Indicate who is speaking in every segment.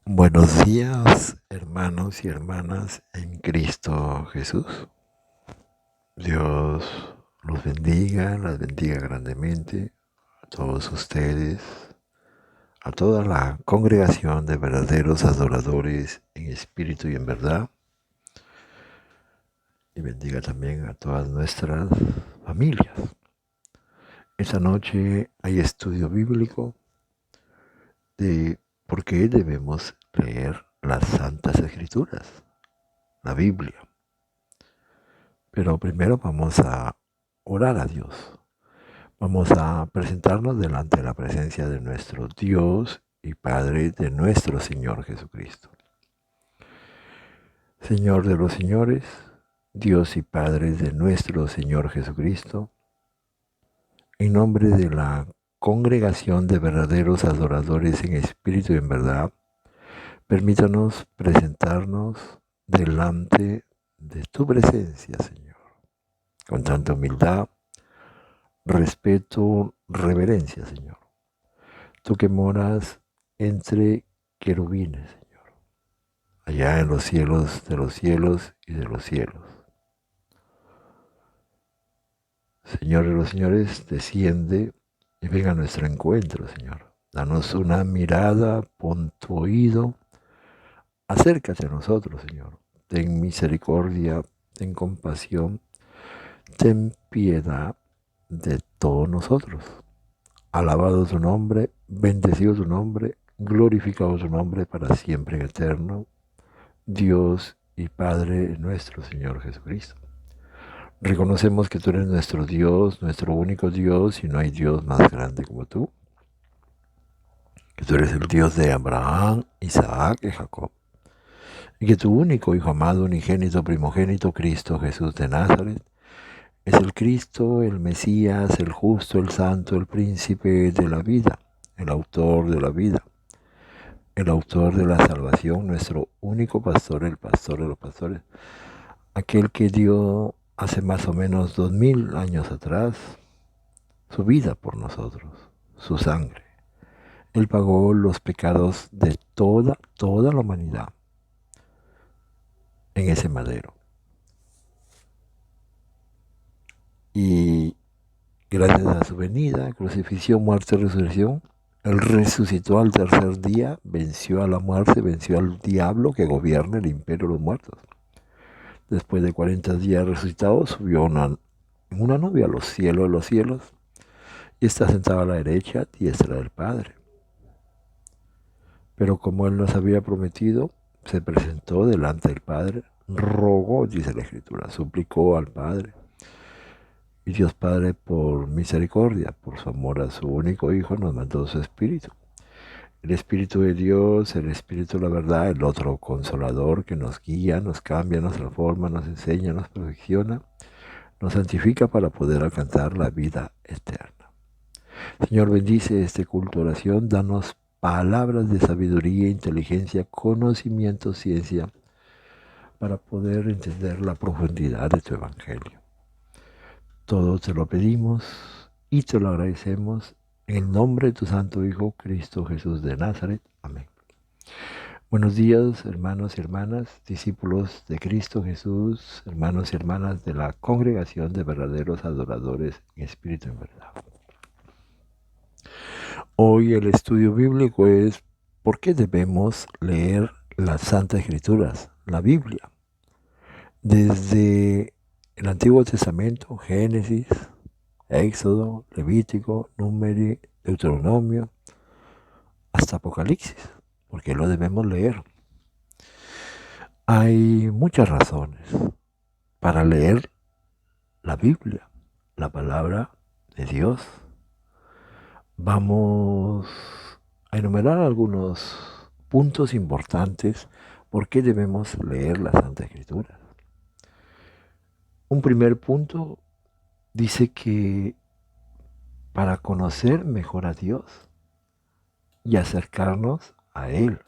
Speaker 1: Buenos días, hermanos y hermanas en Cristo Jesús. Dios los bendiga, las bendiga grandemente a todos ustedes, a toda la congregación de verdaderos adoradores en espíritu y en verdad, y bendiga también a todas nuestras familias. Esta noche hay estudio bíblico de por qué debemos leer las Santas Escrituras, la Biblia. Pero primero vamos a orar a Dios. Vamos a presentarnos delante de la presencia de nuestro Dios y Padre de nuestro Señor Jesucristo. Señor de los señores, Dios y Padre de nuestro Señor Jesucristo, en nombre de la congregación de verdaderos adoradores en espíritu y en verdad, permítanos presentarnos delante de tu presencia, Señor, con tanta humildad, respeto, reverencia, Señor. Tú que moras entre querubines, Señor, allá en los cielos de los cielos y de los cielos. Señor de los señores, desciende y venga a nuestro encuentro, Señor. Danos una mirada, pon tu oído, acércate a nosotros, Señor. Ten misericordia, ten compasión, ten piedad de todos nosotros. Alabado su nombre, bendecido su nombre, glorificado su nombre para siempre en eterno, Dios y Padre nuestro Señor Jesucristo. Reconocemos que tú eres nuestro Dios, nuestro único Dios, y no hay Dios más grande como tú. Que tú eres el Dios de Abraham, Isaac y Jacob. Y que tu único Hijo amado, unigénito, primogénito, Cristo Jesús de Nazaret, es el Cristo, el Mesías, el justo, el santo, el príncipe de la vida, el autor de la vida, el autor de la salvación, nuestro único pastor, el pastor de los pastores, aquel que dio hace más o menos 2000 años atrás su vida por nosotros, su sangre. Él pagó los pecados de toda la humanidad en ese madero. Y gracias a su venida, crucifixión, muerte y resurrección, Él resucitó al tercer día, venció a la muerte, venció al diablo que gobierna el imperio de los muertos. Después de 40 días resucitado, subió en una nube a los cielos de los cielos y está sentado a la derecha, diestra del Padre. Pero como Él nos había prometido, se presentó delante del Padre, rogó, dice la Escritura, suplicó al Padre. Y Dios Padre, por misericordia, por su amor a su único Hijo, nos mandó su Espíritu. El Espíritu de Dios, el Espíritu de la verdad, el otro consolador que nos guía, nos cambia, nos transforma, nos enseña, nos perfecciona, nos santifica para poder alcanzar la vida eterna. Señor, bendice este culto de oración, danos palabras de sabiduría, inteligencia, conocimiento, ciencia, para poder entender la profundidad de tu Evangelio. Todo te lo pedimos y te lo agradecemos en el nombre de tu Santo Hijo, Cristo Jesús de Nazaret. Amén. Buenos días, hermanos y hermanas, discípulos de Cristo Jesús, hermanos y hermanas de la congregación de verdaderos adoradores en espíritu y en verdad. Hoy el estudio bíblico es ¿por qué debemos leer las Santas Escrituras, la Biblia? Desde el Antiguo Testamento, Génesis, Éxodo, Levítico, Número, Deuteronomio, hasta Apocalipsis. ¿Por qué lo debemos leer? Hay muchas razones para leer la Biblia, la palabra de Dios. Vamos a enumerar algunos puntos importantes por qué debemos leer la Santa Escritura. Un primer punto dice que para conocer mejor a Dios y acercarnos a Él,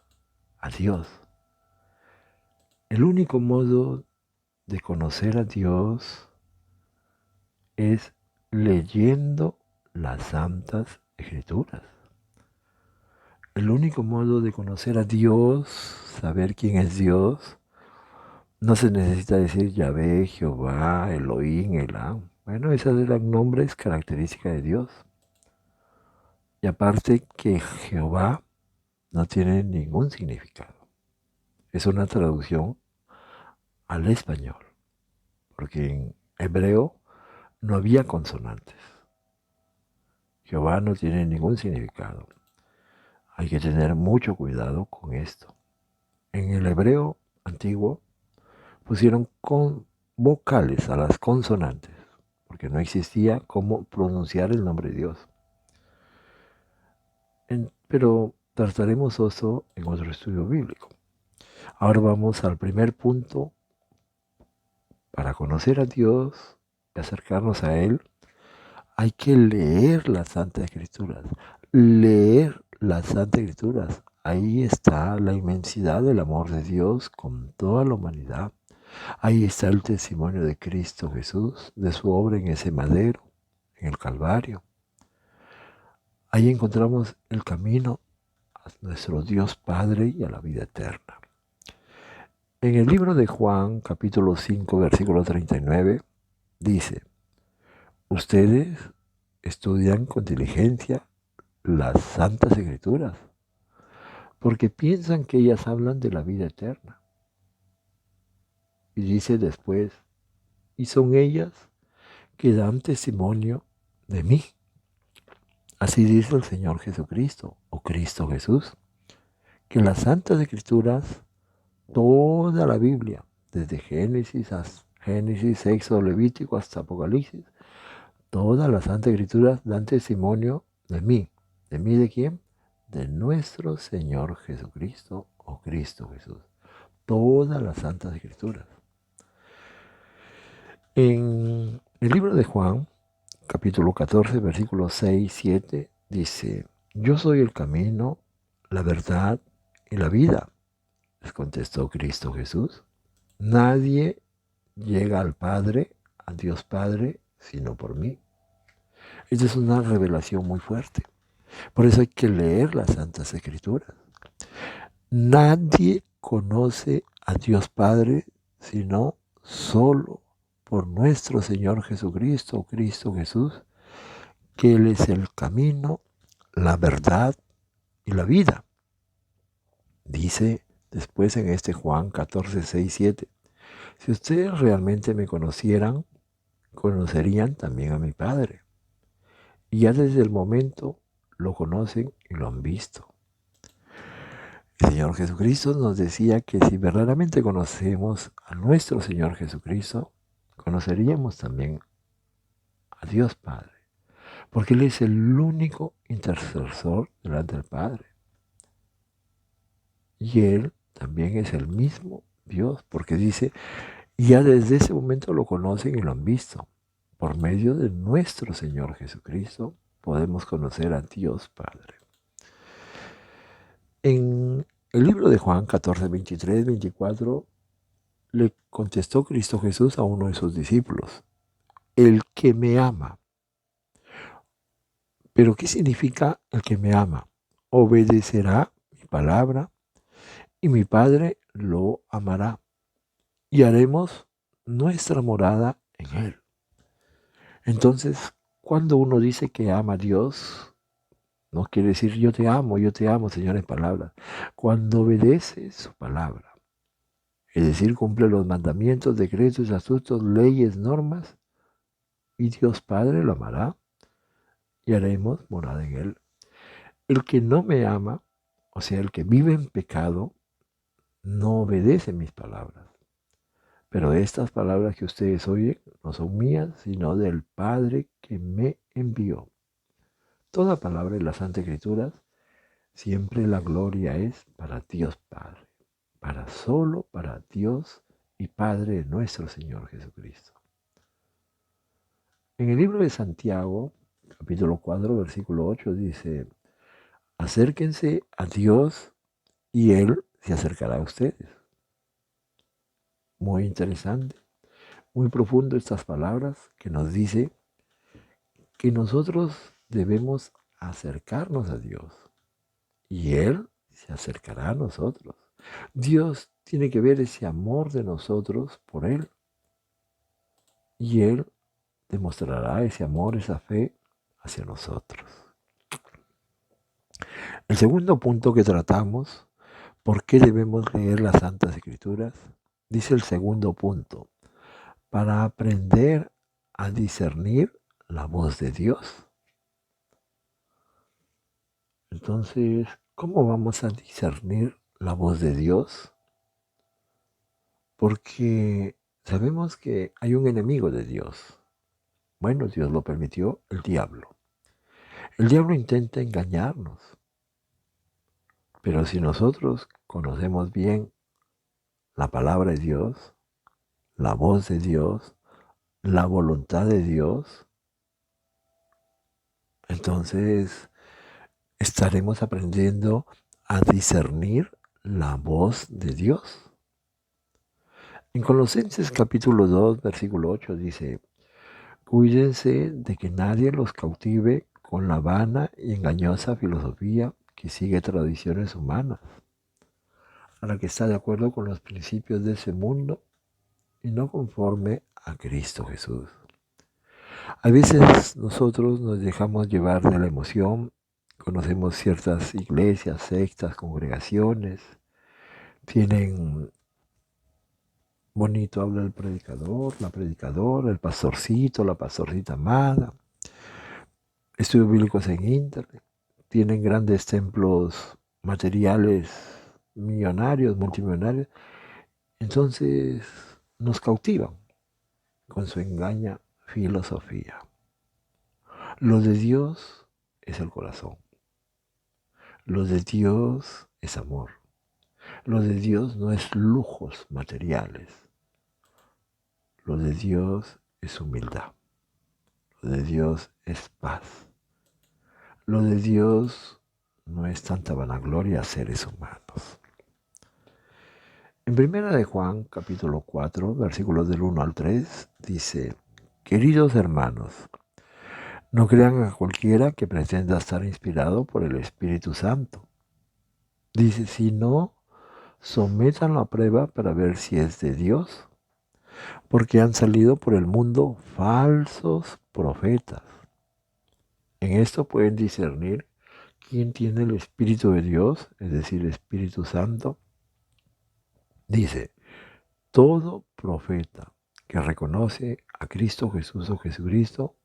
Speaker 1: a Dios. El único modo de conocer a Dios es leyendo las Santas Escrituras. el único modo de conocer a Dios, saber quién es Dios, no se necesita decir Yahvé, Jehová, Elohim, Elá. Bueno, esas eran nombres características de Dios. Y aparte que Jehová no tiene ningún significado. Es una traducción al español, porque en hebreo no había consonantes. Jehová no tiene ningún significado. Hay que tener mucho cuidado con esto. En el hebreo antiguo pusieron con vocales a las consonantes, porque no existía cómo pronunciar el nombre de Dios. Pero trataremos eso en otro estudio bíblico. Ahora vamos al primer punto. Para conocer a Dios y acercarnos a Él, hay que leer las Santas Escrituras. Leer las Santas Escrituras. Ahí está la inmensidad del amor de Dios con toda la humanidad. Ahí está el testimonio de Cristo Jesús, de su obra en ese madero, en el Calvario. Ahí encontramos el camino a nuestro Dios Padre y a la vida eterna. En el libro de Juan, capítulo 5, versículo 39, dice: ustedes estudian con diligencia las Santas Escrituras, porque piensan que ellas hablan de la vida eterna. Y dice después: y son ellas que dan testimonio de mí. Así dice el Señor Jesucristo, o Cristo Jesús, que las Santas Escrituras, toda la Biblia, desde Génesis, Éxodo, Levítico hasta Apocalipsis, todas las Santas Escrituras dan testimonio de mí. ¿De mí de quién? De nuestro Señor Jesucristo, o Cristo Jesús. Todas las Santas Escrituras. En el libro de Juan, capítulo 14, versículos 6, 7, dice: yo soy el camino, la verdad y la vida. Les contestó Cristo Jesús: nadie llega al Padre, a Dios Padre, sino por mí. Esta es una revelación muy fuerte. Por eso hay que leer las Santas Escrituras. Nadie conoce a Dios Padre sino solo por nuestro Señor Jesucristo, Cristo Jesús, que Él es el camino, la verdad y la vida. Dice después en este Juan 14, 6, 7, si ustedes realmente me conocieran, conocerían también a mi Padre. Y ya desde el momento lo conocen y lo han visto. El Señor Jesucristo nos decía que si verdaderamente conocemos a nuestro Señor Jesucristo, conoceríamos también a Dios Padre, porque Él es el único intercesor delante del Padre. Y Él también es el mismo Dios, porque dice, ya desde ese momento lo conocen y lo han visto. Por medio de nuestro Señor Jesucristo podemos conocer a Dios Padre. En el libro de Juan 14, 23, 24, le contestó Cristo Jesús a uno de sus discípulos: el que me ama. ¿Pero qué significa el que me ama? Obedecerá mi palabra y mi Padre lo amará y haremos nuestra morada en él. Entonces, cuando uno dice que ama a Dios, no quiere decir yo te amo, Señor, en palabras. Cuando obedece su palabra, es decir, cumple los mandamientos, decretos, estatutos, leyes, normas, y Dios Padre lo amará y haremos morada en él. El que no me ama, o sea, el que vive en pecado, no obedece mis palabras. Pero estas palabras que ustedes oyen no son mías, sino del Padre que me envió. Toda palabra en las Santas Escrituras, siempre la gloria es para Dios Padre, solo para Dios y Padre de nuestro Señor Jesucristo. En el libro de Santiago, capítulo 4, versículo 8, dice: acérquense a Dios y Él se acercará a ustedes. Muy interesante, muy profundo estas palabras que nos dice que nosotros debemos acercarnos a Dios. y Él se acercará a nosotros. Dios tiene que ver ese amor de nosotros por Él y Él demostrará ese amor, esa fe hacia nosotros. El segundo punto que tratamos, ¿por qué debemos leer las Santas Escrituras? Dice el segundo punto, para aprender a discernir la voz de Dios. Entonces, ¿cómo vamos a discernir la voz de Dios? Porque sabemos que hay un enemigo de Dios. Bueno, Dios lo permitió, el diablo. El diablo intenta engañarnos. Pero si nosotros conocemos bien la palabra de Dios, la voz de Dios, la voluntad de Dios, entonces estaremos aprendiendo a discernir la voz de Dios. En Colosenses capítulo 2, versículo 8 dice, cuídense de que nadie los cautive con la vana y engañosa filosofía que sigue tradiciones humanas, a la que está de acuerdo con los principios de ese mundo y no conforme a Cristo Jesús. A veces nosotros nos dejamos llevar de la emoción, conocemos ciertas iglesias, sectas, congregaciones, tienen bonito, habla el predicador, la predicadora, el pastorcito, la pastorcita amada, estudios bíblicos en internet, tienen grandes templos materiales millonarios, multimillonarios, entonces nos cautivan con su engaña filosofía. Lo de Dios es el corazón. Lo de Dios es amor. Lo de Dios no es lujos materiales. Lo de Dios es humildad. Lo de Dios es paz. Lo de Dios no es tanta vanagloria a seres humanos. En 1 de Juan, capítulo 4, versículos del 1 al 3, dice, queridos hermanos, no crean a cualquiera que pretenda estar inspirado por el Espíritu Santo. Dice, si no, sométanlo a prueba para ver si es de Dios, porque han salido por el mundo falsos profetas. En esto pueden discernir quién tiene el Espíritu de Dios, es decir, el Espíritu Santo. Dice, todo profeta que reconoce a Cristo Jesús o Jesucristo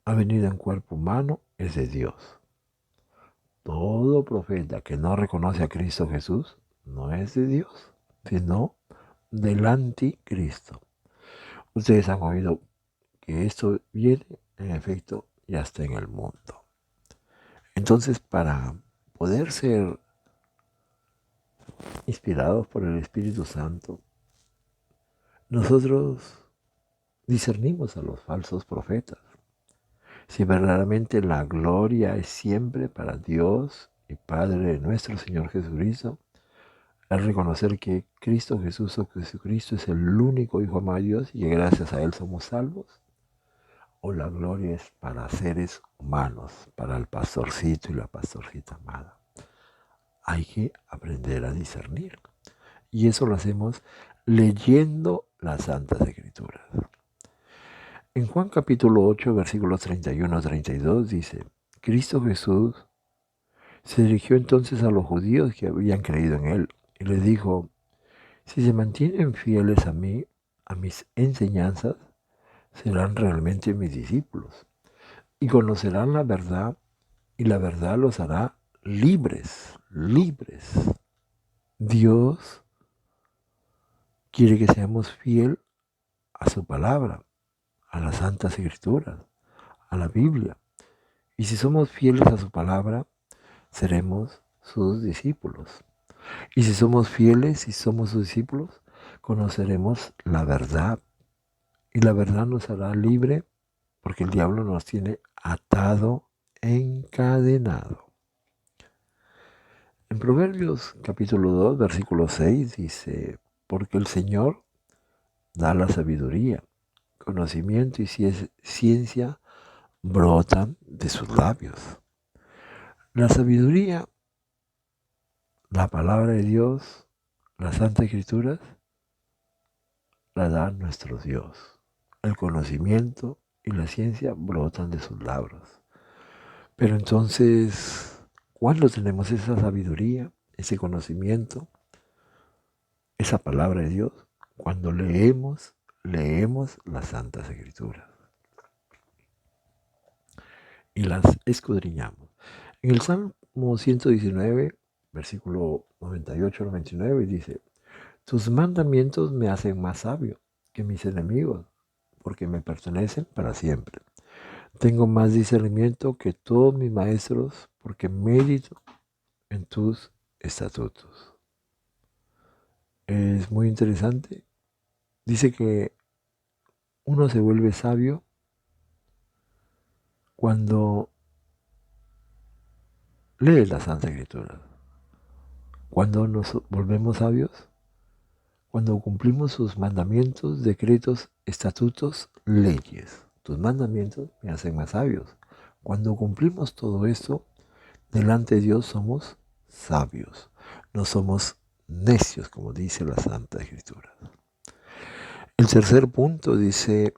Speaker 1: ha venido en cuerpo humano es de Dios. Todo profeta que no reconoce a Cristo Jesús no es de Dios, sino del anticristo. Ustedes han oído que esto viene, en efecto, ya está en el mundo. Entonces, para poder ser inspirados por el Espíritu Santo, nosotros discernimos a los falsos profetas. Si verdaderamente la gloria es siempre para Dios y Padre de nuestro Señor Jesucristo, al reconocer que Cristo Jesús o Jesucristo es el único Hijo amado de Dios y que gracias a Él somos salvos, o la gloria es para seres humanos, para el pastorcito y la pastorcita amada. Hay que aprender a discernir. Y eso lo hacemos leyendo las Santas Escrituras. En Juan capítulo 8, versículos 31 a 32 dice, Cristo Jesús se dirigió entonces a los judíos que habían creído en Él y les dijo, si se mantienen fieles a mí, a mis enseñanzas, serán realmente mis discípulos y conocerán la verdad y la verdad los hará libres, libres. Dios quiere que seamos fieles a su palabra, a las Santas Escrituras, a la Biblia. Y si somos fieles a su palabra, seremos sus discípulos. Y si somos fieles y somos sus discípulos, conoceremos la verdad. Y la verdad nos hará libre porque el diablo nos tiene atado, encadenado. En Proverbios capítulo 2, versículo 6 dice, porque el Señor da la sabiduría, conocimiento y ciencia brotan de sus labios. La sabiduría La palabra de Dios, las Santas Escrituras, la da nuestro Dios. El conocimiento y la ciencia brotan de sus labios. Pero entonces, ¿cuándo tenemos esa sabiduría, ese conocimiento, esa palabra de Dios? Cuando leemos las Santas Escrituras y las escudriñamos. En el Salmo 119, versículo 98-99 dice: tus mandamientos me hacen más sabio que mis enemigos, porque me pertenecen para siempre. Tengo más discernimiento que todos mis maestros, porque medito en tus estatutos. Es muy interesante. Dice que uno se vuelve sabio cuando lee la Santa Escritura. Cuando nos volvemos sabios, cuando cumplimos sus mandamientos, decretos, estatutos, leyes. Tus mandamientos me hacen más sabios. Cuando cumplimos todo esto, delante de Dios somos sabios. No somos necios, como dice la Santa Escritura. El tercer punto dice,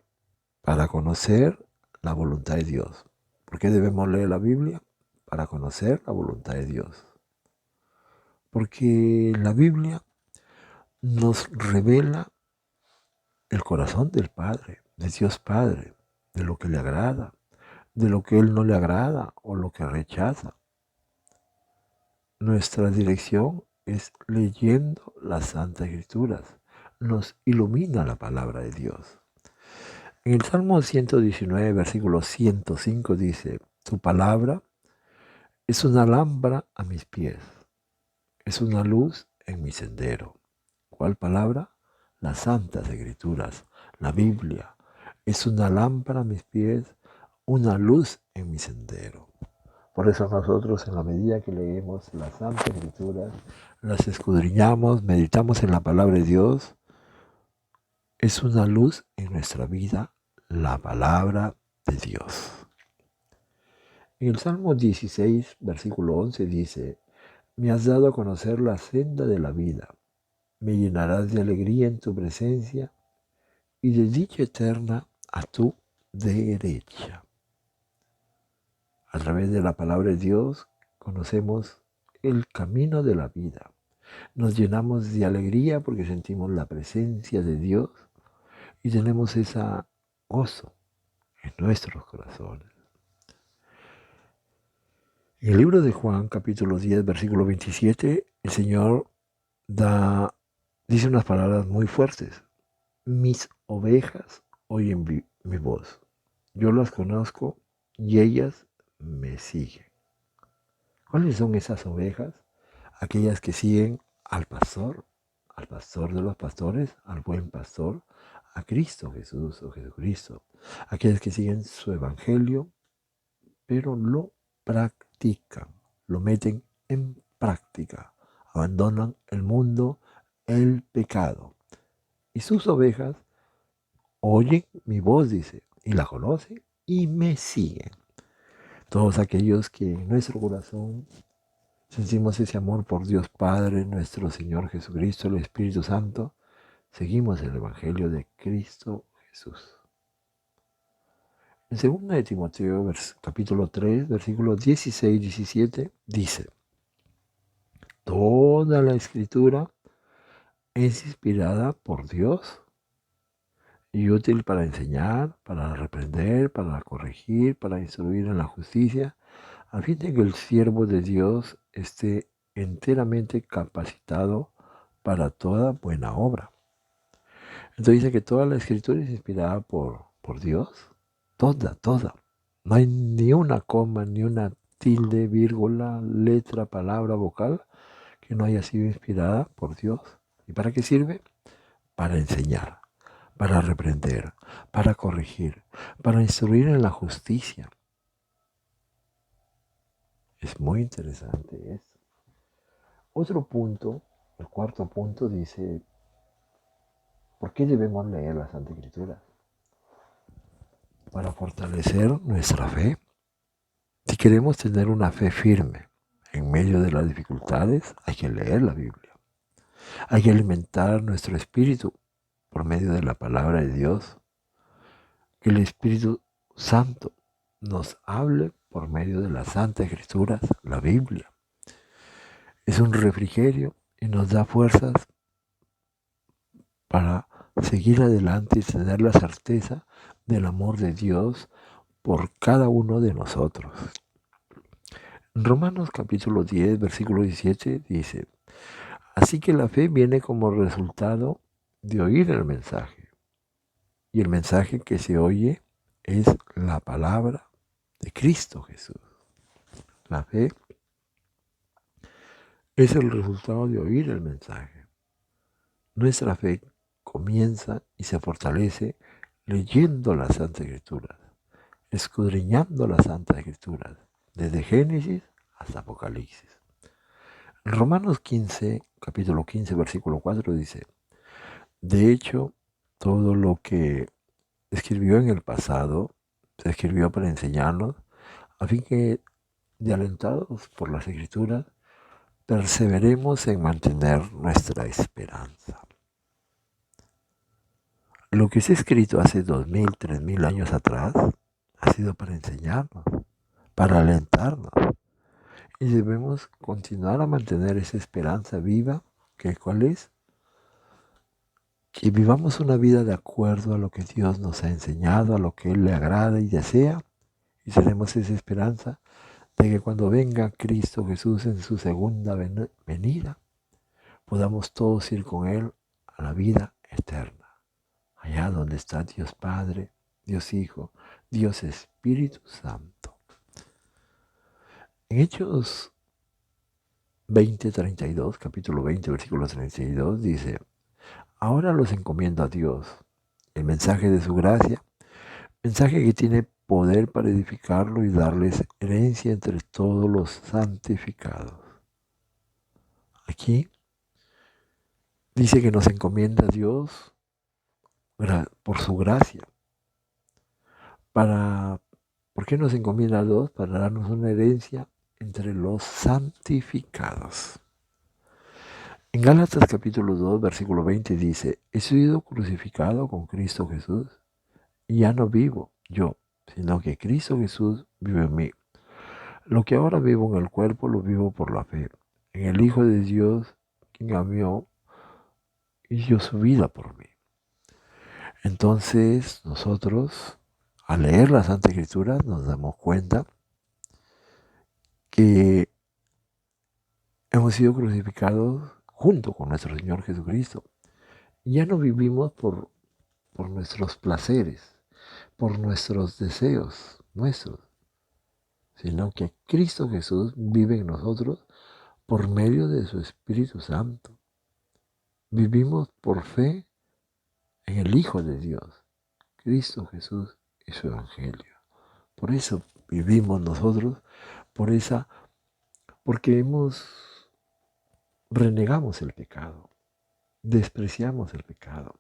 Speaker 1: para conocer la voluntad de Dios. ¿Por qué debemos leer la Biblia? Para conocer la voluntad de Dios. Porque la Biblia nos revela el corazón del Padre, de Dios Padre, de lo que le agrada, de lo que Él no le agrada o lo que rechaza. Nuestra dirección es leyendo las Santas Escrituras. Nos ilumina la palabra de Dios. En el Salmo 119, versículo 105 dice, tu palabra es una lámpara a mis pies, es una luz en mi sendero. ¿Cuál palabra? Las Santas Escrituras, la Biblia. Es una lámpara a mis pies, una luz en mi sendero. Por eso nosotros, en la medida que leemos las Santas Escrituras, las escudriñamos, meditamos en la palabra de Dios, es una luz en nuestra vida, la palabra de Dios. En el Salmo 16, versículo 11 dice, me has dado a conocer la senda de la vida, me llenarás de alegría en tu presencia y de dicha eterna a tu derecha. A través de la palabra de Dios conocemos el camino de la vida. Nos llenamos de alegría porque sentimos la presencia de Dios y tenemos ese gozo en nuestros corazones. En el libro de Juan, capítulo 10, versículo 27, el Señor dice unas palabras muy fuertes. Mis ovejas oyen mi voz. Yo las conozco y ellas me siguen. ¿Cuáles son esas ovejas? Aquellas que siguen al pastor de los pastores, al buen pastor, a Cristo Jesús o Jesucristo. Aquellas que siguen su evangelio, pero lo practican, lo meten en práctica, abandonan el mundo, el pecado. Y sus ovejas oyen mi voz, dice, y la conocen y me siguen. Todos aquellos que en nuestro corazón sentimos ese amor por Dios Padre, nuestro Señor Jesucristo, el Espíritu Santo, seguimos el Evangelio de Cristo Jesús. En 2 de Timoteo, capítulo 3, versículos 16 y 17, dice, toda la Escritura es inspirada por Dios y útil para enseñar, para reprender, para corregir, para instruir en la justicia, a fin de que el siervo de Dios esté enteramente capacitado para toda buena obra. Entonces dice que toda la Escritura es inspirada por Dios, toda. No hay ni una coma, ni una tilde, vírgula, letra, palabra, vocal que no haya sido inspirada por Dios. ¿Y para qué sirve? Para enseñar, para reprender, para corregir, para instruir en la justicia. Es muy interesante esto. Otro punto, el cuarto punto, dice, ¿por qué debemos leer la Santa Escritura? Para fortalecer nuestra fe. Si queremos tener una fe firme En medio de las dificultades hay que leer la Biblia. Hay que alimentar nuestro espíritu por medio de la palabra de Dios. Que el Espíritu Santo nos hable por medio de las Santas Escrituras, la Biblia. Es un refrigerio y nos da fuerzas para seguir adelante y tener la certeza del amor de Dios por cada uno de nosotros. En Romanos capítulo 10, versículo 17 dice, así que la fe viene como resultado de oír el mensaje. Y el mensaje que se oye es la palabra de Cristo Jesús. La fe es el resultado de oír el mensaje. Nuestra fe comienza y se fortalece leyendo las Santas Escrituras, escudriñando las Santas Escrituras, desde Génesis hasta Apocalipsis. En Romanos 15, capítulo 15, versículo 4 dice, de hecho, todo lo que escribió en el pasado se escribió para enseñarnos, a fin que, de alentados por las Escrituras, perseveremos en mantener nuestra esperanza. Lo que se ha escrito hace 2000, 3000 años atrás ha sido para enseñarnos, para alentarnos. Y debemos continuar a mantener esa esperanza viva, que ¿cuál es? Que vivamos una vida de acuerdo a lo que Dios nos ha enseñado, a lo que Él le agrada y desea. Y tenemos esa esperanza de que cuando venga Cristo Jesús en su segunda venida, podamos todos ir con Él a la vida eterna, allá donde está Dios Padre, Dios Hijo, Dios Espíritu Santo. En Hechos 20:32, capítulo 20, versículo 32, dice, ahora los encomiendo a Dios, el mensaje de su gracia, mensaje que tiene poder para edificarlo y darles herencia entre todos los santificados. Aquí dice que nos encomienda a Dios por su gracia. ¿Por qué nos encomienda a Dios? Para darnos una herencia entre los santificados. En Gálatas capítulo 2, versículo 20 dice, he sido crucificado con Cristo Jesús y ya no vivo yo, sino que Cristo Jesús vive en mí. Lo que ahora vivo en el cuerpo lo vivo por la fe, en el Hijo de Dios, quien amó y dio su vida por mí. Entonces nosotros, al leer la Santa Escritura, nos damos cuenta que hemos sido crucificados junto con nuestro Señor Jesucristo. Ya no vivimos por nuestros placeres, por nuestros deseos nuestros, sino que Cristo Jesús vive en nosotros por medio de su Espíritu Santo. Vivimos por fe en el Hijo de Dios, Cristo Jesús y su Evangelio. Por eso vivimos nosotros, porque renegamos el pecado, despreciamos el pecado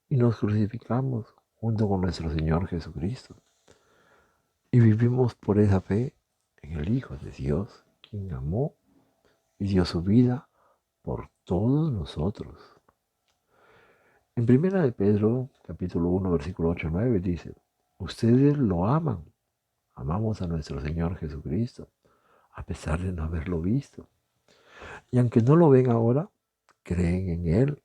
Speaker 1: y nos crucificamos junto con nuestro Señor Jesucristo. Y vivimos por esa fe en el Hijo de Dios, quien amó y dio su vida por todos nosotros. En 1 de Pedro, capítulo 1, versículo 8 y 9 dice, ustedes lo aman, amamos a nuestro Señor Jesucristo, a pesar de no haberlo visto. Y aunque no lo ven ahora, creen en Él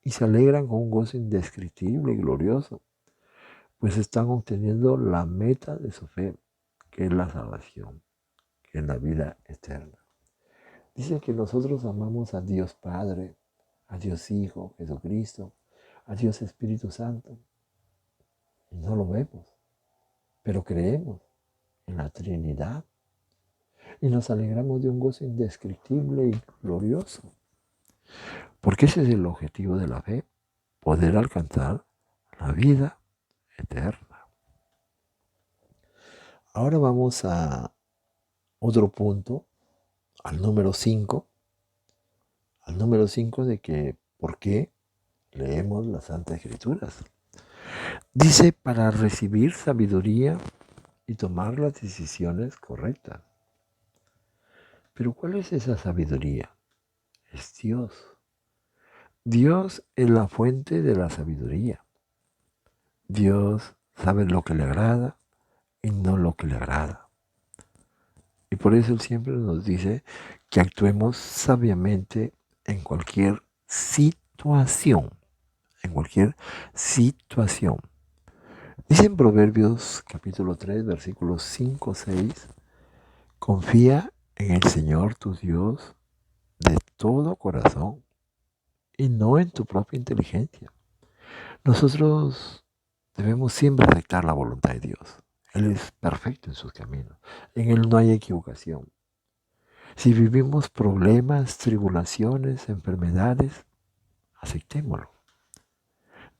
Speaker 1: y se alegran con un gozo indescriptible y glorioso, pues están obteniendo la meta de su fe, que es la salvación, que es la vida eterna. Dice que nosotros amamos a Dios Padre, a Dios Hijo, Jesucristo, a Dios Espíritu Santo. Y no lo vemos, pero creemos en la Trinidad y nos alegramos de un gozo indescriptible y glorioso. Porque ese es el objetivo de la fe, poder alcanzar la vida eterna. Ahora vamos a otro punto, al número 5. Al número 5 de que, ¿por qué leemos las Santas Escrituras? Dice, para recibir sabiduría y tomar las decisiones correctas. Pero ¿cuál es esa sabiduría? Es Dios. Dios es la fuente de la sabiduría. Dios sabe lo que le agrada y no lo que le agrada. Y por eso Él siempre nos dice que actuemos sabiamente en cualquier situación. En cualquier situación. Dice en Proverbios capítulo 3, versículos 5, 6, confía en el Señor tu Dios de todo corazón y no en tu propia inteligencia. Nosotros debemos siempre aceptar la voluntad de Dios. Él es perfecto en sus caminos. En Él no hay equivocación. Si vivimos problemas, tribulaciones, enfermedades, aceptémoslo.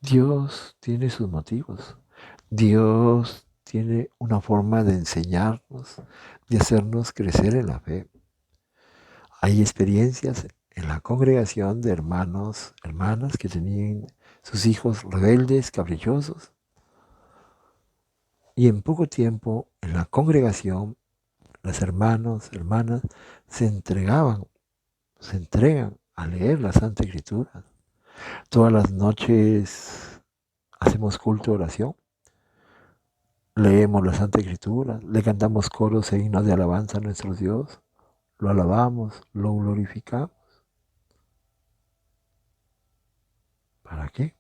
Speaker 1: Dios tiene sus motivos. Dios tiene una forma de enseñarnos, de hacernos crecer en la fe. Hay experiencias en la congregación de hermanos, hermanas que tenían sus hijos rebeldes, caprichosos. Y en poco tiempo, en la congregación, los hermanos, hermanas, se entregan a leer la Santa Escritura. Todas las noches hacemos culto de oración. Leemos la Santa Escritura, le cantamos coros e himnos de alabanza a nuestro Dios, lo alabamos, lo glorificamos. ¿Para qué?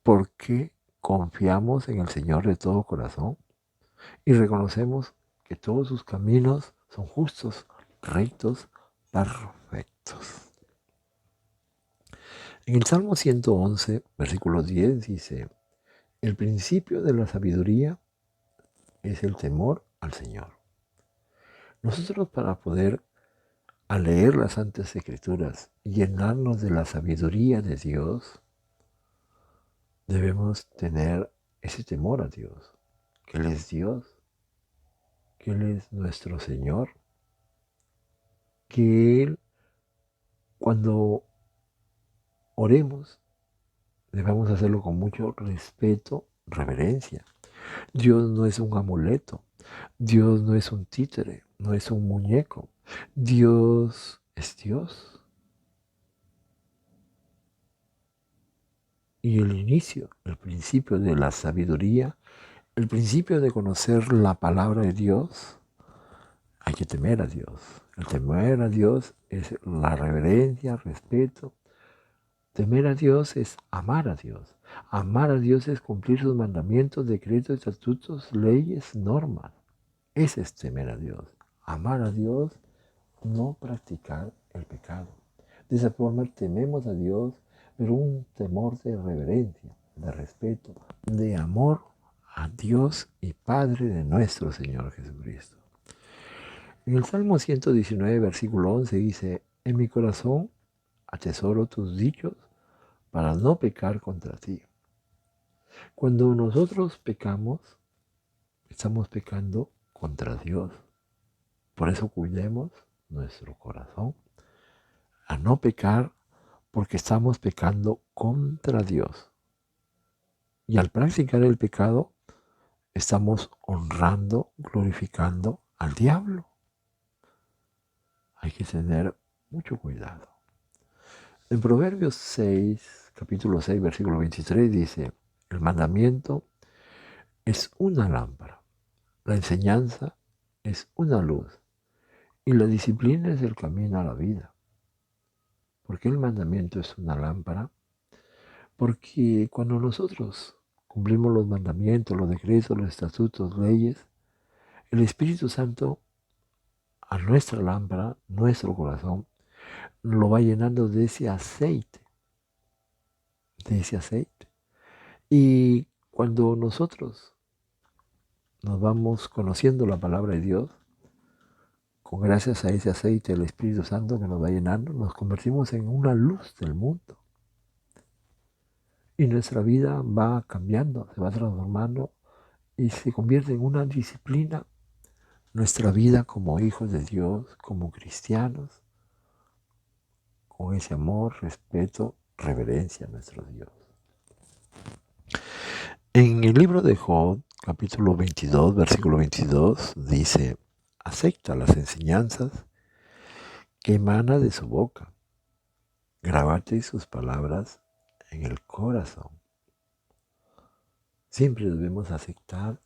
Speaker 1: Porque confiamos en el Señor de todo corazón y reconocemos que todos sus caminos son justos, rectos, perfectos. En el Salmo 111, versículo 10 dice, el principio de la sabiduría es el temor al Señor. Nosotros para poder al leer las Santas Escrituras y llenarnos de la sabiduría de Dios, debemos tener ese temor a Dios, que Él es Dios, que Él es nuestro Señor, que Él, cuando oremos, debemos hacerlo con mucho respeto, reverencia. Dios no es un amuleto, Dios no es un títere, no es un muñeco, Dios es Dios. Y el inicio, el principio de la sabiduría, el principio de conocer la palabra de Dios, hay que temer a Dios. El temer a Dios es la reverencia, respeto. Temer a Dios es amar a Dios. Amar a Dios es cumplir sus mandamientos, decretos, estatutos, leyes, normas. Ese es temer a Dios. Amar a Dios, no practicar el pecado. De esa forma tememos a Dios, pero un temor de reverencia, de respeto, de amor a Dios y Padre de nuestro Señor Jesucristo. En el Salmo 119, versículo 11 dice, en mi corazón atesoro tus dichos para no pecar contra ti. Cuando nosotros pecamos, estamos pecando contra Dios. Por eso cuidemos nuestro corazón a no pecar porque estamos pecando contra Dios. Y al practicar el pecado, estamos honrando, glorificando al diablo. Hay que tener mucho cuidado. En Proverbios 6, capítulo 6, versículo 23 dice, el mandamiento es una lámpara, la enseñanza es una luz y la disciplina es el camino a la vida. ¿Por qué el mandamiento es una lámpara? Porque cuando nosotros cumplimos los mandamientos, los decretos, los estatutos, leyes, el Espíritu Santo a nuestra lámpara, nuestro corazón, lo va llenando de ese aceite. De ese aceite. Y cuando nosotros nos vamos conociendo la palabra de Dios, con gracias a ese aceite del Espíritu Santo que nos va llenando, nos convertimos en una luz del mundo. Y nuestra vida va cambiando, se va transformando y se convierte en una disciplina. Nuestra vida como hijos de Dios, como cristianos, con ese amor, respeto, reverencia a nuestro Dios. En el libro de Job, capítulo 22, versículo 22, dice, acepta las enseñanzas que emana de su boca. Grábate sus palabras en el corazón. Siempre debemos aceptar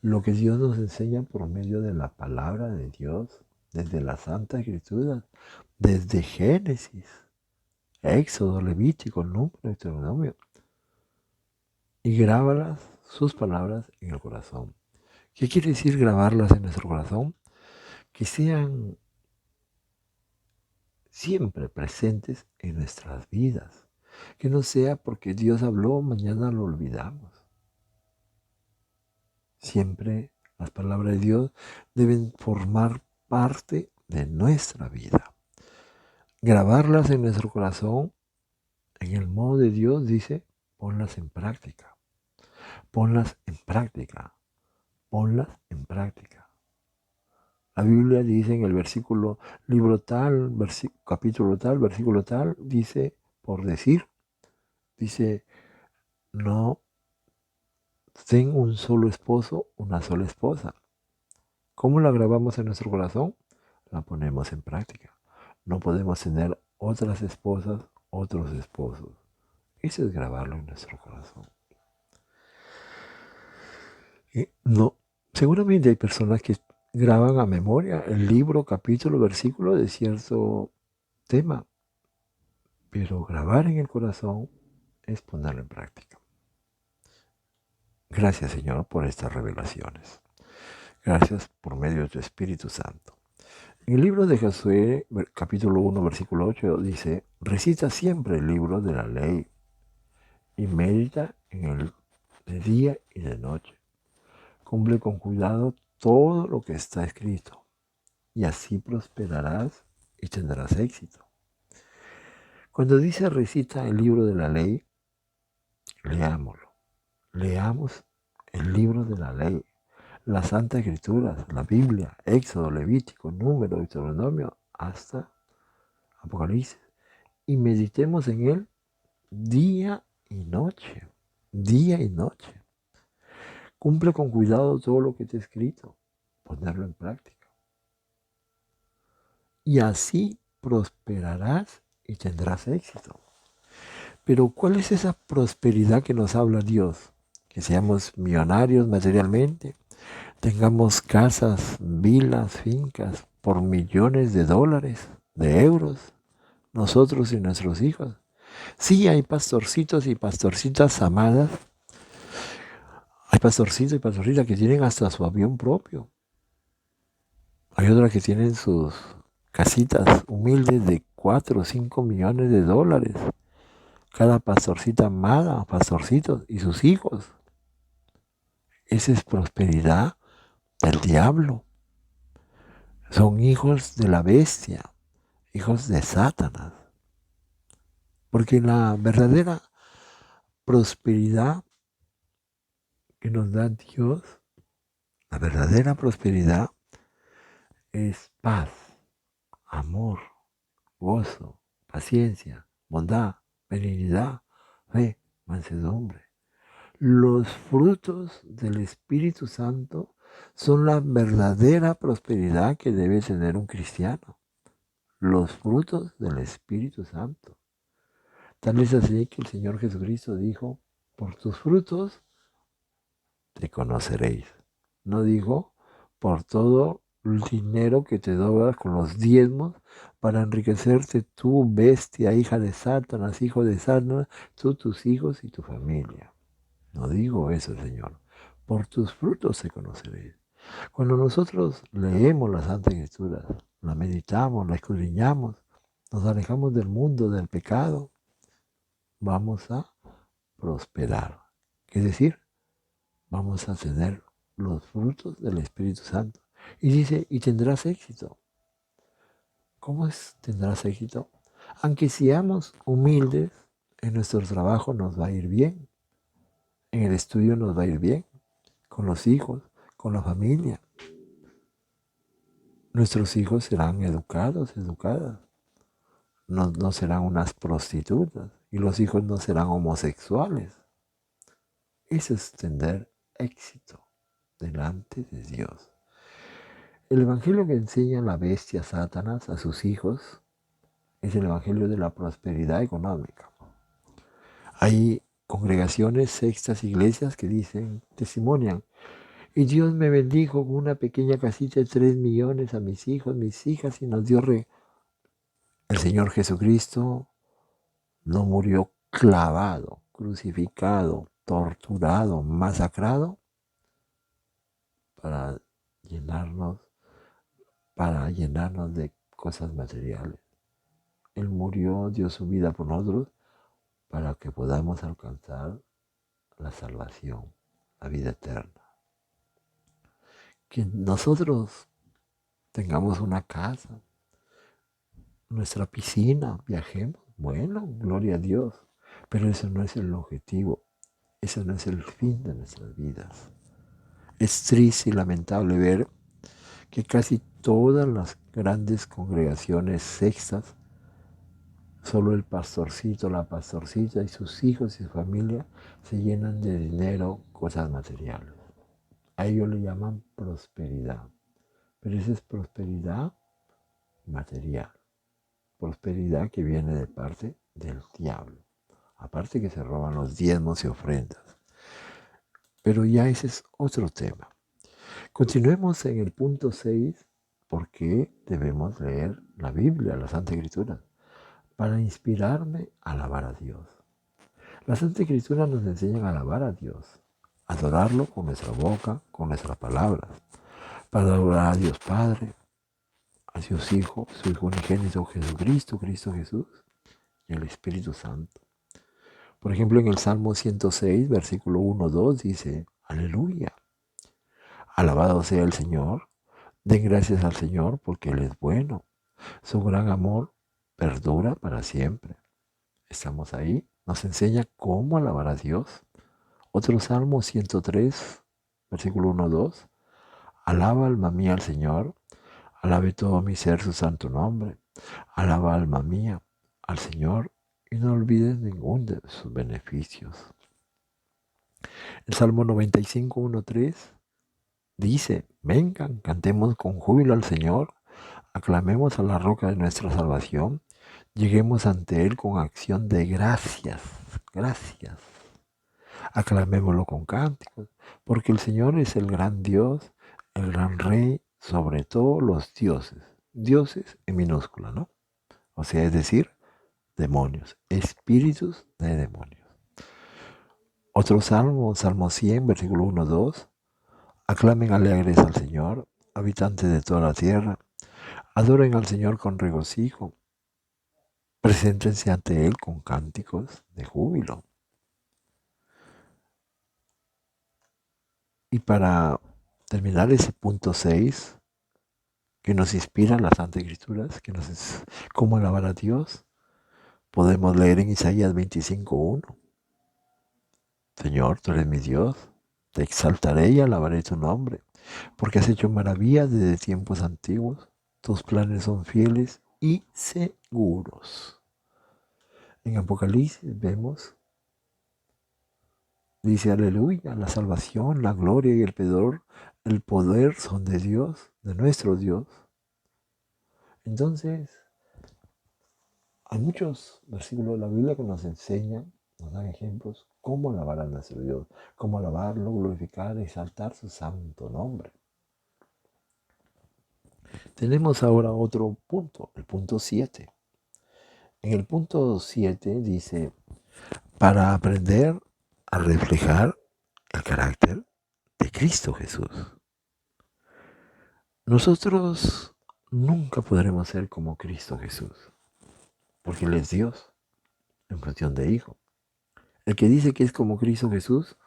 Speaker 1: lo que Dios nos enseña por medio de la palabra de Dios, desde la Santa Escritura, desde Génesis, Éxodo, Levítico, Número, Deuteronomio. Y grábalas, sus palabras, en el corazón. ¿Qué quiere decir grabarlas en nuestro corazón? Que sean siempre presentes en nuestras vidas. Que no sea porque Dios habló, mañana lo olvidamos. Siempre las palabras de Dios deben formar parte de nuestra vida. Grabarlas en nuestro corazón, en el modo de Dios, dice, ponlas en práctica. Ponlas en práctica. Ponlas en práctica. La Biblia dice en el versículo, libro tal, capítulo tal, versículo tal, dice, por decir, dice, no ten un solo esposo, una sola esposa. ¿Cómo la grabamos en nuestro corazón? La ponemos en práctica. No podemos tener otras esposas, otros esposos. Eso es grabarlo en nuestro corazón. Y no, seguramente hay personas que graban a memoria el libro, capítulo, versículo de cierto tema. Pero grabar en el corazón es ponerlo en práctica. Gracias, Señor, por estas revelaciones. Gracias por medio de tu Espíritu Santo. En el libro de Josué, capítulo 1, versículo 8, dice, recita siempre el libro de la ley y medita en él de día y de noche. Cumple con cuidado todo lo que está escrito y así prosperarás y tendrás éxito. Cuando dice recita el libro de la ley, leámoslo. Leamos el libro de la ley, las Santas Escrituras, la Biblia, Éxodo, Levítico, Número, Deuteronomio, hasta Apocalipsis. Y meditemos en él día y noche, día y noche. Cumple con cuidado todo lo que te he escrito, ponerlo en práctica. Y así prosperarás y tendrás éxito. Pero ¿cuál es esa prosperidad que nos habla Dios? Que seamos millonarios materialmente, tengamos casas, vilas, fincas por millones de dólares, de euros, nosotros y nuestros hijos. Sí, hay pastorcitos y pastorcitas amadas. Hay pastorcitos y pastorcitas que tienen hasta su avión propio. Hay otras que tienen sus casitas humildes de 4 o 5 millones de dólares. Cada pastorcita amada, pastorcitos y sus hijos. Esa es prosperidad del diablo. Son hijos de la bestia, hijos de Satanás. Porque la verdadera prosperidad que nos da Dios, la verdadera prosperidad es paz, amor, gozo, paciencia, bondad, benignidad, fe, mansedumbre. Los frutos del Espíritu Santo son la verdadera prosperidad que debe tener un cristiano. Los frutos del Espíritu Santo. Tal es así que el Señor Jesucristo dijo, por tus frutos te conoceréis. No dijo, por todo el dinero que te doblas con los diezmos para enriquecerte tú, bestia, hija de Satanás, hijo de Satanás, tú, tus hijos y tu familia. No digo eso, Señor. Por tus frutos se conoceréis. Cuando nosotros leemos la Santa Escritura, la meditamos, la escudriñamos, nos alejamos del mundo, del pecado, vamos a prosperar. Es decir, vamos a tener los frutos del Espíritu Santo. Y dice, y tendrás éxito. ¿Cómo es tendrás éxito? Aunque seamos humildes, en nuestro trabajo nos va a ir bien. En el estudio nos va a ir bien. Con los hijos, con la familia. Nuestros hijos serán educados, educadas. No serán unas prostitutas. Y los hijos no serán homosexuales. Eso es tener éxito delante de Dios. El evangelio que enseña la bestia Satanás a sus hijos es el evangelio de la prosperidad económica. Hay congregaciones, sectas, iglesias que dicen, testimonian, y Dios me bendijo con una pequeña casita de 3 millones a mis hijos, mis hijas, y nos dio El Señor Jesucristo no murió clavado, crucificado, torturado, masacrado para llenarnos, para llenarnos de cosas materiales. Él murió, dio su vida por nosotros para que podamos alcanzar la salvación, la vida eterna. Que nosotros tengamos una casa, nuestra piscina, viajemos, bueno, gloria a Dios, pero eso no es el objetivo, eso no es el fin de nuestras vidas. Es triste y lamentable ver que casi todas las grandes congregaciones sextas, solo el pastorcito, la pastorcita y sus hijos y su familia se llenan de dinero, cosas materiales. A ellos le llaman prosperidad, pero esa es prosperidad material, prosperidad que viene de parte del diablo. Aparte que se roban los diezmos y ofrendas. Pero ya ese es otro tema. Continuemos en el punto 6, ¿por qué debemos leer la Biblia, la Santa Escritura? Para inspirarme a alabar a Dios. La Santa Escritura nos enseña a alabar a Dios, adorarlo con nuestra boca, con nuestras palabras, para adorar a Dios Padre, a Dios Hijo, su Hijo unigénito Jesucristo, Cristo Jesús y el Espíritu Santo. Por ejemplo, en el Salmo 106, versículo 1-2 dice, aleluya, alabado sea el Señor, den gracias al Señor porque Él es bueno, su gran amor perdura para siempre. Estamos ahí, nos enseña cómo alabar a Dios. Otro Salmo 103, versículo 1-2, alaba alma mía al Señor, alabe todo mi ser su santo nombre, alaba alma mía al Señor y no olvides ninguno de sus beneficios. El Salmo 95, 1-3 dice, vengan, cantemos con júbilo al Señor, aclamemos a la roca de nuestra salvación, lleguemos ante Él con acción de gracias, gracias. Aclamémoslo con cánticos, porque el Señor es el gran Dios, el gran Rey sobre todos los dioses. Dioses en minúscula, ¿no? O sea, es decir, demonios, espíritus de demonios. Otro salmo, Salmo 100, versículo 1-2. Aclamen alegres al Señor, habitantes de toda la tierra. Adoren al Señor con regocijo. Preséntense ante Él con cánticos de júbilo. Y para terminar ese punto 6, que nos inspira las Santas Escrituras, que nos es cómo alabar a Dios, podemos leer en Isaías 25:1. Señor, tú eres mi Dios, te exaltaré y alabaré tu nombre, porque has hecho maravillas desde tiempos antiguos, tus planes son fieles y seguros. En Apocalipsis vemos, dice aleluya, la salvación, la gloria y el poder son de Dios, de nuestro Dios. Entonces, hay muchos versículos de la Biblia que nos enseñan, nos dan ejemplos, cómo alabar a nuestro Dios, cómo alabarlo, glorificar, exaltar su santo nombre. Tenemos ahora otro punto, el punto 7. En el punto 7 dice, para aprender a reflejar el carácter de Cristo Jesús. Nosotros nunca podremos ser como Cristo Jesús, porque Él es Dios en función de Hijo. El que dice que es como Cristo Jesús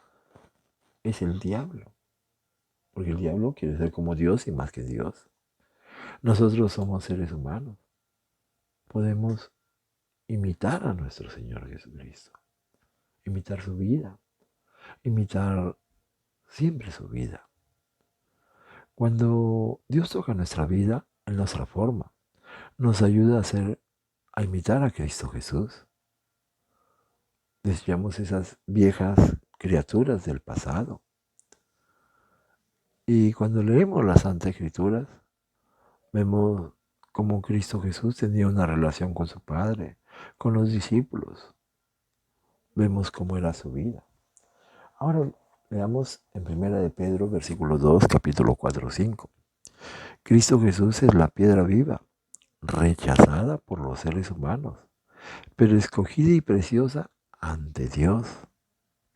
Speaker 1: es el diablo, porque el diablo quiere ser como Dios y más que Dios. Nosotros somos seres humanos, podemos imitar a nuestro Señor Jesucristo, imitar su vida, imitar siempre su vida. Cuando Dios toca nuestra vida, Él nos transforma, nos ayuda a imitar a Cristo Jesús. Desechamos esas viejas criaturas del pasado. Y cuando leemos las Santas Escrituras, Vemos cómo Cristo Jesús tenía una relación con su Padre, con los discípulos. Vemos cómo era su vida. Ahora veamos en 1 de Pedro, versículo 2, capítulo 4, 5. Cristo Jesús es la piedra viva, rechazada por los seres humanos, pero escogida y preciosa ante Dios.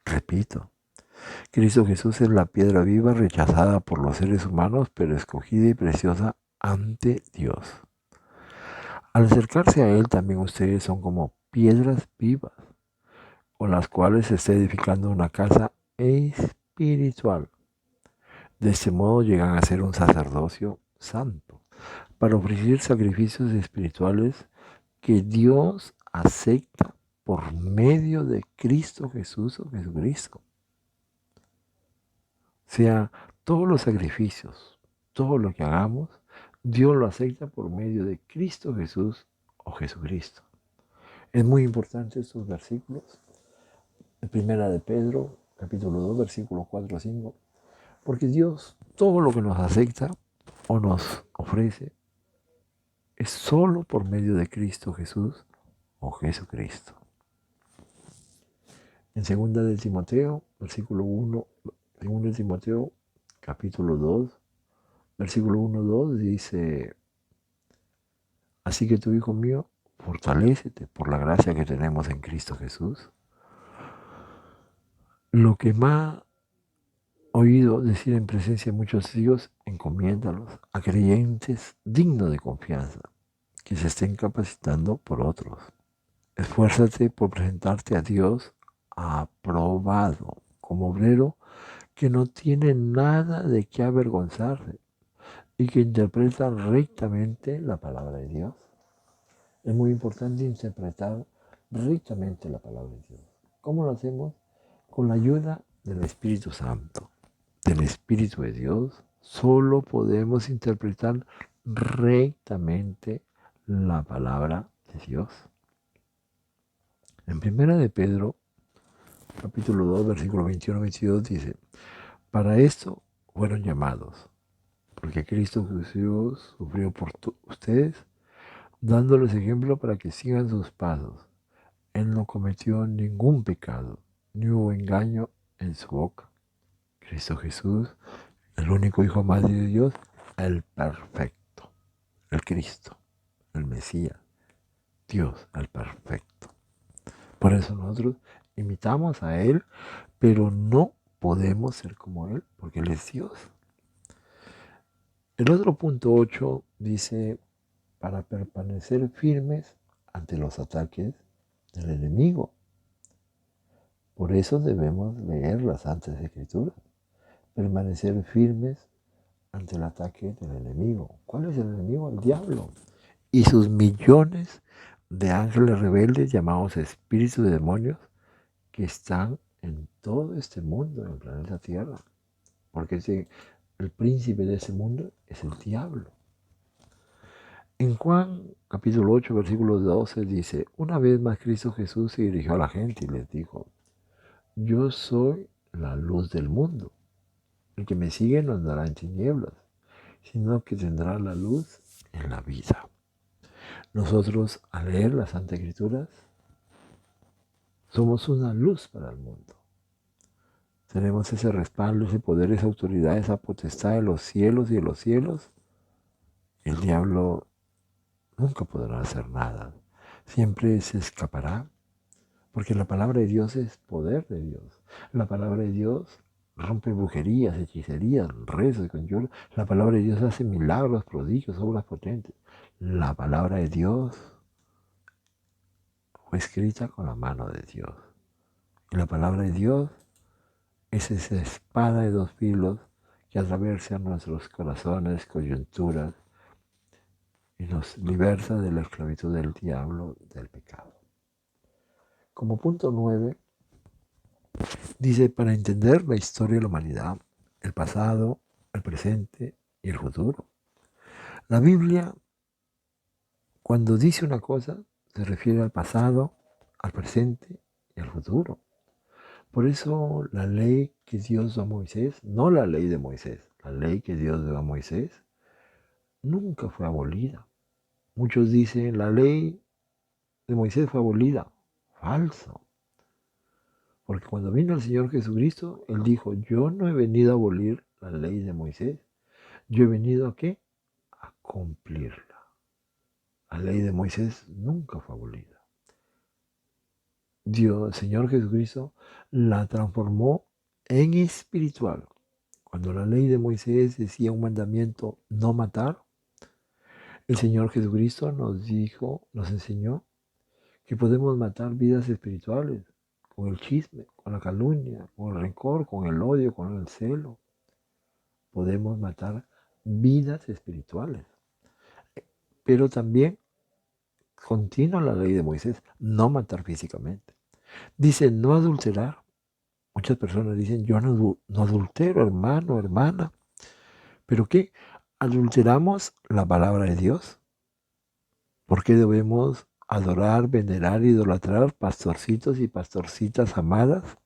Speaker 1: Repito, Cristo Jesús es la piedra viva, rechazada por los seres humanos, pero escogida y preciosa ante Dios. Al acercarse a Él, también ustedes son como piedras vivas, con las cuales se está edificando una casa espiritual. De este modo llegan a ser un sacerdocio santo, para ofrecer sacrificios espirituales que Dios acepta por medio de Cristo Jesús o Jesucristo. O sea, todos los sacrificios, todo lo que hagamos, Dios lo acepta por medio de Cristo Jesús o Jesucristo. Es muy importante estos versículos. En 1 de Pedro, capítulo 2, versículos 4 a 5. Porque Dios, todo lo que nos acepta o nos ofrece, es solo por medio de Cristo Jesús o Jesucristo. En 2 de Timoteo, versículo 1, 2 de Timoteo, capítulo 2, versículo 1-2 dice: así que tu hijo mío, fortalécete por la gracia que tenemos en Cristo Jesús. Lo que más oído decir en presencia de muchos testigos, encomiéndalos a creyentes dignos de confianza, que se estén capacitando por otros. Esfuérzate por presentarte a Dios aprobado, como obrero que no tiene nada de qué avergonzarse y que interpreta rectamente la palabra de Dios. Es muy importante interpretar rectamente la palabra de Dios. ¿Cómo lo hacemos? Con la ayuda del Espíritu Santo, del Espíritu de Dios. Solo podemos interpretar rectamente la palabra de Dios. En 1 de Pedro, capítulo 2, versículo 21-22 dice: para esto fueron llamados, porque Cristo Jesús sufrió por ustedes, dándoles ejemplo para que sigan sus pasos. Él no cometió ningún pecado, ni hubo engaño en su boca. Cristo Jesús, el único Hijo más de Dios, el perfecto, el Cristo, el Mesías, Dios, el perfecto. Por eso nosotros imitamos a Él, pero no podemos ser como Él, porque Él es Dios. El otro punto 8 dice: para permanecer firmes ante los ataques del enemigo. Por eso debemos leer las Santas Escrituras, permanecer firmes ante el ataque del enemigo. ¿Cuál es el enemigo? El diablo y sus millones de ángeles rebeldes llamados espíritus de demonios que están en todo este mundo, en el planeta Tierra. Porque el príncipe de ese mundo es el diablo. En Juan capítulo 8, versículo 12 dice: una vez más Cristo Jesús se dirigió a la gente y les dijo: yo soy la luz del mundo. El que me sigue no andará en tinieblas, sino que tendrá la luz en la vida. Nosotros, al leer las Santas Escrituras, somos una luz para el mundo. Tenemos ese respaldo, ese poder, esa autoridad, esa potestad de los cielos y de los cielos. El diablo nunca podrá hacer nada. Siempre se escapará, porque la palabra de Dios es poder de Dios. La palabra de Dios rompe brujerías, hechicerías, rezos, conjuros. La palabra de Dios hace milagros, prodigios, obras potentes. La palabra de Dios fue escrita con la mano de Dios. Y la palabra de Dios es esa espada de dos filos que atraviesa nuestros corazones, coyunturas, y nos liberta de la esclavitud del diablo, del pecado. Como punto 9, dice: para entender la historia de la humanidad, el pasado, el presente y el futuro. La Biblia, cuando dice una cosa, se refiere al pasado, al presente y al futuro. Por eso la ley que Dios dio a Moisés, no la ley de Moisés, la ley que Dios dio a Moisés, nunca fue abolida. Muchos dicen, la ley de Moisés fue abolida. Falso. Porque cuando vino el Señor Jesucristo, Él dijo, yo no he venido a abolir la ley de Moisés. Yo he venido ¿a qué? A cumplirla. La ley de Moisés nunca fue abolida. Dios, el Señor Jesucristo, la transformó en espiritual. Cuando la ley de Moisés decía un mandamiento, no matar, el Señor Jesucristo nos dijo, nos enseñó que podemos matar vidas espirituales con el chisme, con la calumnia, con el rencor, con el odio, con el celo. Podemos matar vidas espirituales. Pero también continúa la ley de Moisés, no matar físicamente. Dice no adulterar. Muchas personas dicen yo no adultero, hermano, hermana. ¿Pero qué? ¿Adulteramos la palabra de Dios? ¿Por qué debemos adorar, venerar, idolatrar pastorcitos y pastorcitas amadas,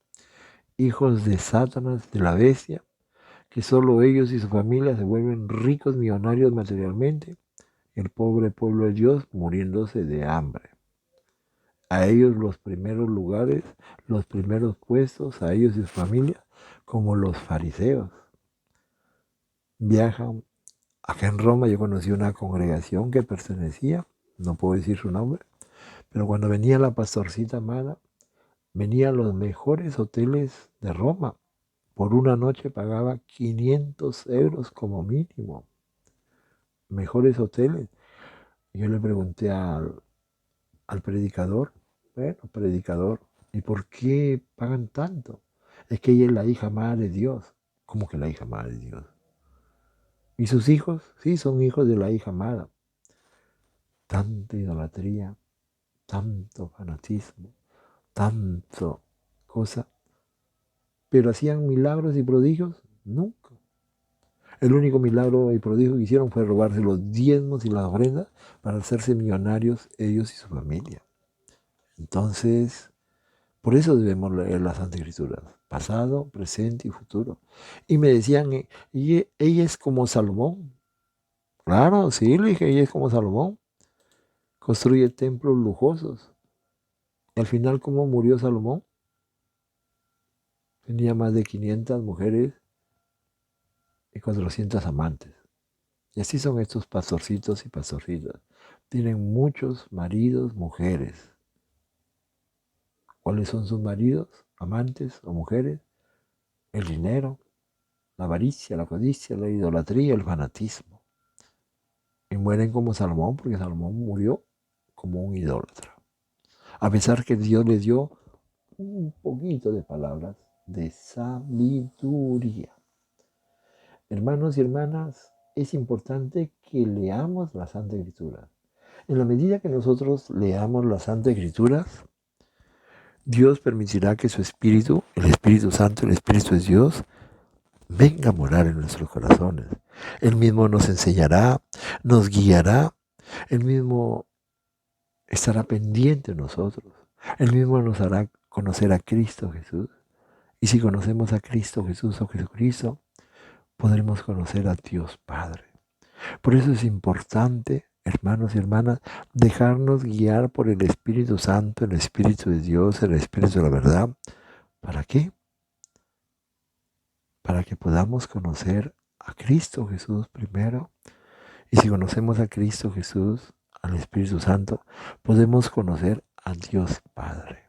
Speaker 1: hijos de Satanás, de la bestia, que solo ellos y su familia se vuelven ricos, millonarios materialmente, el pobre pueblo de Dios muriéndose de hambre? A ellos los primeros lugares, los primeros puestos, a ellos y su familia, como los fariseos. Viajan. Acá en Roma yo conocí una congregación que pertenecía, no puedo decir su nombre, pero cuando venía la pastorcita amada, venía a los mejores hoteles de Roma. Por una noche pagaba 500 euros como mínimo. Mejores hoteles. Yo le pregunté al predicador, bueno, predicador, ¿y por qué pagan tanto? Es que ella es la hija amada de Dios. ¿Cómo que la hija amada de Dios? ¿Y sus hijos? Sí, son hijos de la hija amada. Tanta idolatría, tanto fanatismo, tanto cosa. Pero hacían milagros y prodigios, nunca. El único milagro y prodigio que hicieron fue robarse los diezmos y las ofrendas para hacerse millonarios ellos y su familia. Entonces, por eso debemos leer las Santas Escrituras, pasado, presente y futuro. Y me decían, ella es como Salomón. Claro, sí, le dije, ella es como Salomón. Construye templos lujosos. Y al final, ¿cómo murió Salomón? Tenía más de 500 mujeres y 400 amantes. Y así son estos pastorcitos y pastorcitas. Tienen muchos maridos, mujeres. ¿Cuáles son sus maridos, amantes o mujeres? El dinero, la avaricia, la codicia, la idolatría, el fanatismo. Y mueren como Salomón, porque Salomón murió como un idólatra. A pesar que Dios le dio un poquito de palabras de sabiduría. Hermanos y hermanas, es importante que leamos la Santa Escritura. En la medida que nosotros leamos las Santas Escrituras, Dios permitirá que su Espíritu, el Espíritu Santo, el Espíritu de Dios, venga a morar en nuestros corazones. Él mismo nos enseñará, nos guiará, Él mismo estará pendiente de nosotros. Él mismo nos hará conocer a Cristo Jesús. Y si conocemos a Cristo Jesús o Jesucristo, podremos conocer a Dios Padre. Por eso es importante, hermanos y hermanas, dejarnos guiar por el Espíritu Santo, el Espíritu de Dios, el Espíritu de la verdad. ¿Para qué? Para que podamos conocer a Cristo Jesús primero. Y si conocemos a Cristo Jesús, al Espíritu Santo, podemos conocer a Dios Padre.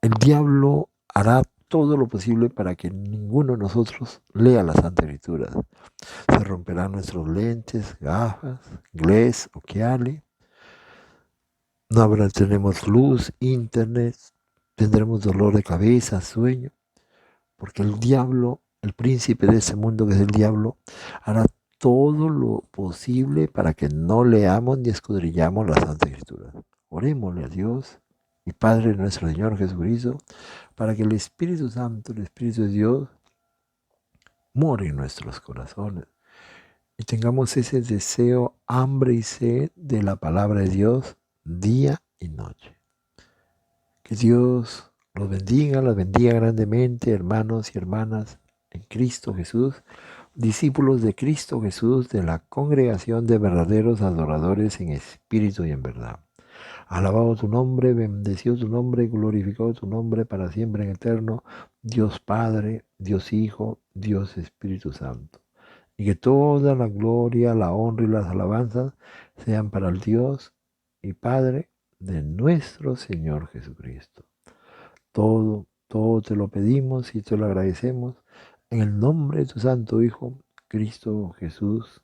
Speaker 1: El diablo hará todo lo posible para que ninguno de nosotros lea la Santa Escritura. Se romperán nuestros lentes, gafas, inglés, occhiali. Tenemos luz, internet, tendremos dolor de cabeza, sueño, porque el diablo, el príncipe de ese mundo que es el diablo, hará todo lo posible para que no leamos ni escudriñamos la Santa Escritura. Orémosle a Dios y Padre de nuestro Señor Jesucristo, para que el Espíritu Santo, el Espíritu de Dios, more en nuestros corazones y tengamos ese deseo, hambre y sed de la palabra de Dios día y noche. Que Dios los bendiga grandemente, hermanos y hermanas en Cristo Jesús, discípulos de Cristo Jesús, de la congregación de verdaderos adoradores en espíritu y en verdad. Alabado tu nombre, bendecido tu nombre, glorificado tu nombre para siempre en eterno, Dios Padre, Dios Hijo, Dios Espíritu Santo. Y que toda la gloria, la honra y las alabanzas sean para el Dios y Padre de nuestro Señor Jesucristo. Todo te lo pedimos y te lo agradecemos en el nombre de tu Santo Hijo, Cristo Jesús.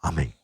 Speaker 1: Amén.